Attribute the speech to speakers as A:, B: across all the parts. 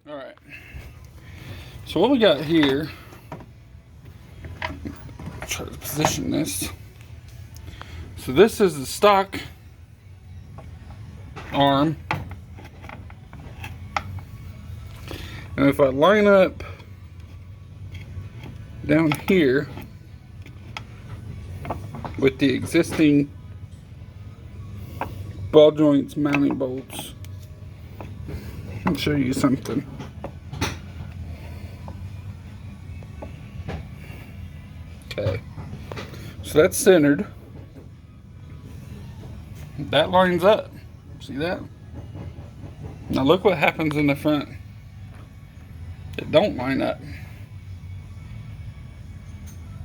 A: All right. So what we got here, try to position this. So this is the stock arm. And if I line up down here with the existing ball joints mounting bolts, I'll show you something. Okay, so that's centered. That lines up. See that? Now look what happens in the front. It don't line up.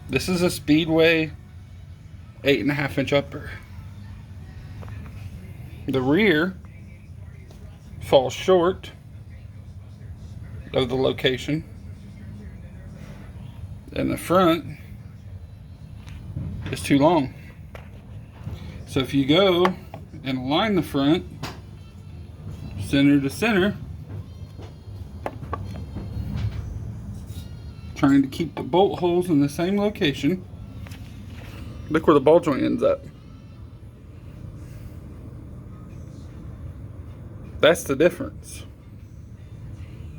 A: This is a Speedway 8.5-inch upper. The rear falls short of the location, and the front is too long. So if you go and align the front center to center, trying to keep the bolt holes in the same location, look where the ball joint ends up. That's the difference.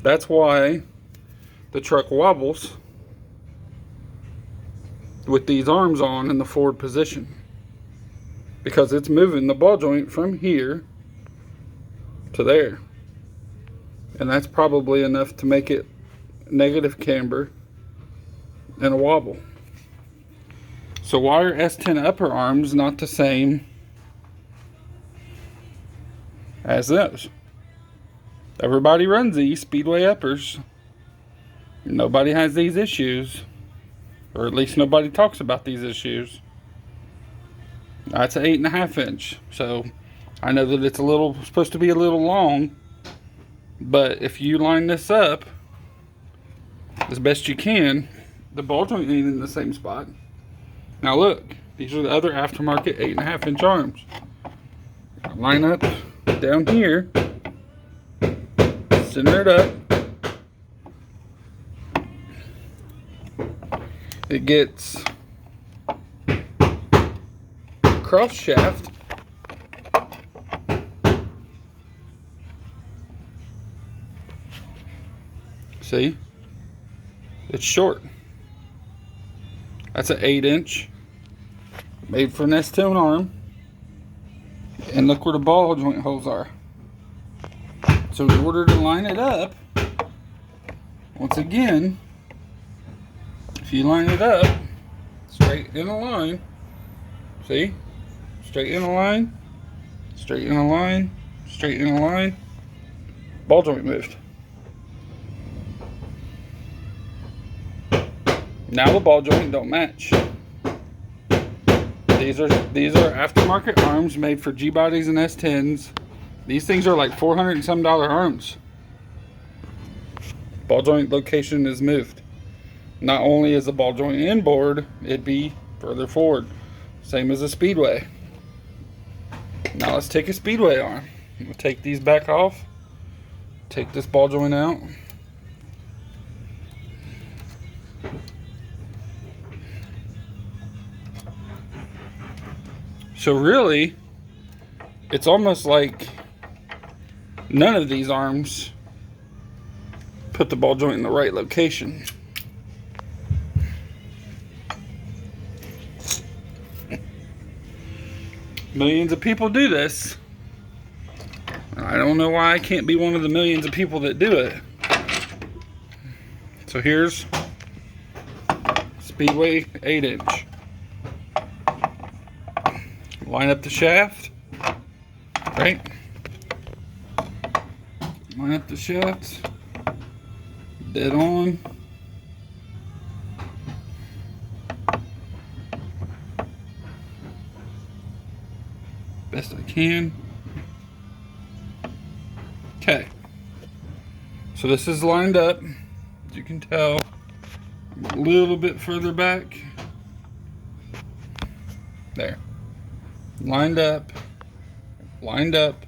A: That's why the truck wobbles with these arms on in the forward position, because it's moving the ball joint from here to there, and that's probably enough to make it negative camber and a wobble. So why are S10 upper arms not the same as those? Everybody runs these Speedway uppers. Nobody has these issues, or at least nobody talks about these issues. That's an 8.5-inch, so I know that it's supposed to be a little long, but if you line this up as best you can, the ball joint ain't in the same spot. Now look, these are the other aftermarket 8.5-inch arms. Line up down here, center it up. It gets cross shaft. See? It's short. That's an 8-inch, made for an S10 arm. And look where the ball joint holes are. So in order to line it up, once again, if you line it up straight in a line, see? Straight in a line, straight in a line, straight in a line, ball joint moved. Now the ball joint don't match. These are aftermarket arms made for G bodies and S10s. These things are like $400 and some arms. Ball joint location is moved. Not only is the ball joint inboard, it'd be further forward. Same as a Speedway. Now let's take a Speedway arm. We'll take these back off. Take this ball joint out. So really, it's almost like none of these arms put the ball joint in the right location. Millions of people do this. I don't know why I can't be one of the millions of people that do it. So here's Speedway 8-inch. Line up the shaft, right? Line up the shafts, dead on. Best I can. Okay. So this is lined up. As you can tell, I'm a little bit further back. There. Lined up. Lined up.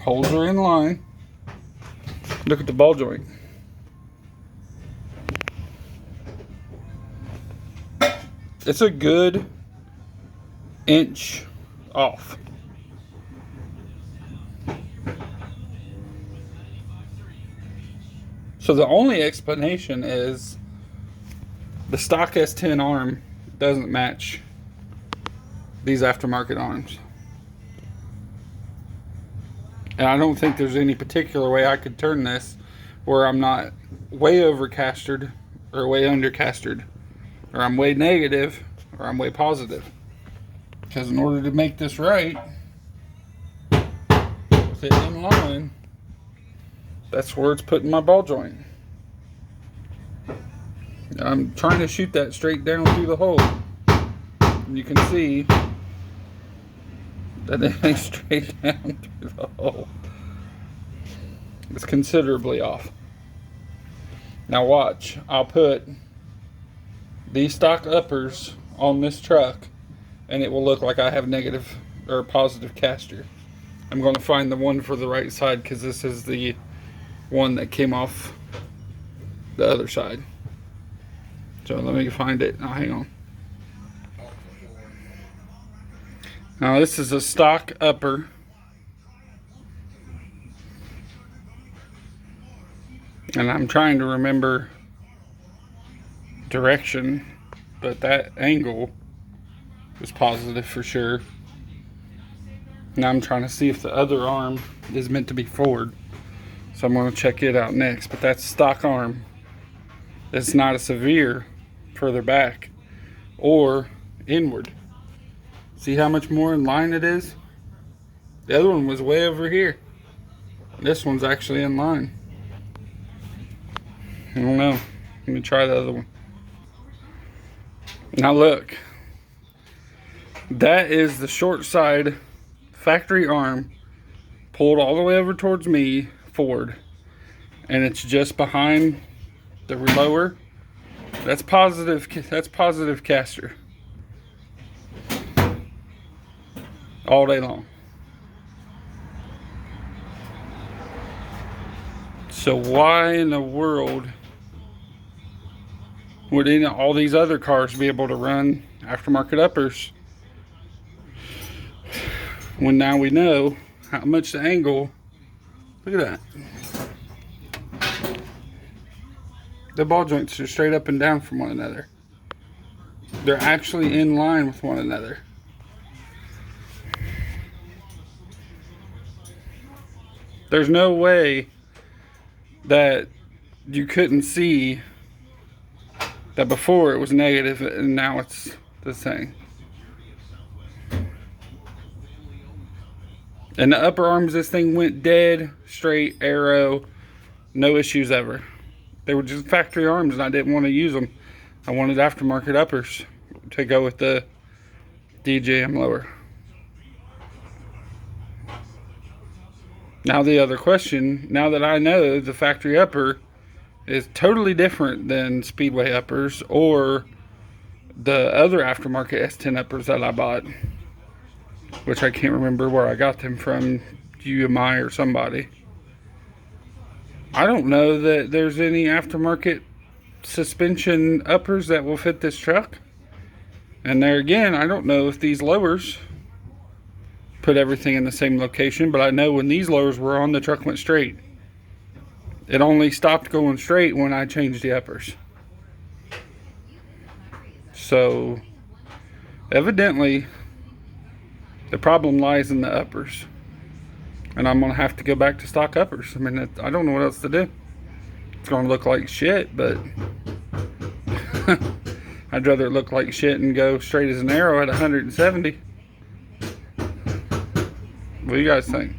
A: Holes are in line. Look at the ball joint. It's a good inch off. So the only explanation is the stock S10 arm doesn't match these aftermarket arms. And I don't think there's any particular way I could turn this where I'm not way over castered or way under castered, or I'm way negative or I'm way positive. Because in order to make this right, with it in line, that's where it's putting my ball joint. I'm trying to shoot that straight down through the hole. And you can see that it ain't straight down through the hole. It's considerably off. Now watch, I'll put these stock uppers on this truck and it will look like I have negative or positive caster. I'm going to find the one for the right side because this is the one that came off the other side. So let me find it. Oh, hang on. Now this is a stock upper. And I'm trying to remember direction, but that angle is positive for sure. Now I'm trying to see if the other arm is meant to be forward. So I'm going to check it out next. But that's stock arm. It's not a severe further back or inward. See how much more in line it is? The other one was way over here. This one's actually in line. I don't know. Let me try the other one. Now look. That is the short side factory arm pulled all the way over towards me forward. And it's just behind the lower. That's positive caster. All day long. So why in the world would all these other cars be able to run aftermarket uppers when now we know how much the angle? Look at that. The ball joints are straight up and down from one another. They're actually in line with one another. There's no way that you couldn't see that before it was negative and now it's the same. And the upper arms, this thing went dead straight arrow, no issues ever. They were just factory arms and I didn't want to use them. I wanted aftermarket uppers to go with the DJM lower. Now the other question, now that I know the factory upper is totally different than speedway uppers or the other aftermarket S10 uppers that I bought, which I can't remember where I got them from, UMI or somebody. I don't know that there's any aftermarket suspension uppers that will fit this truck. And there again, I don't know if these lowers put everything in the same location, but I know when these lowers were on, the truck went straight. It only stopped going straight when I changed the uppers. So evidently the problem lies in the uppers, and I'm gonna have to go back to stock uppers. I mean, I don't know what else to do. It's gonna look like shit, but I'd rather it look like shit and go straight as an arrow at 170. What do you guys think?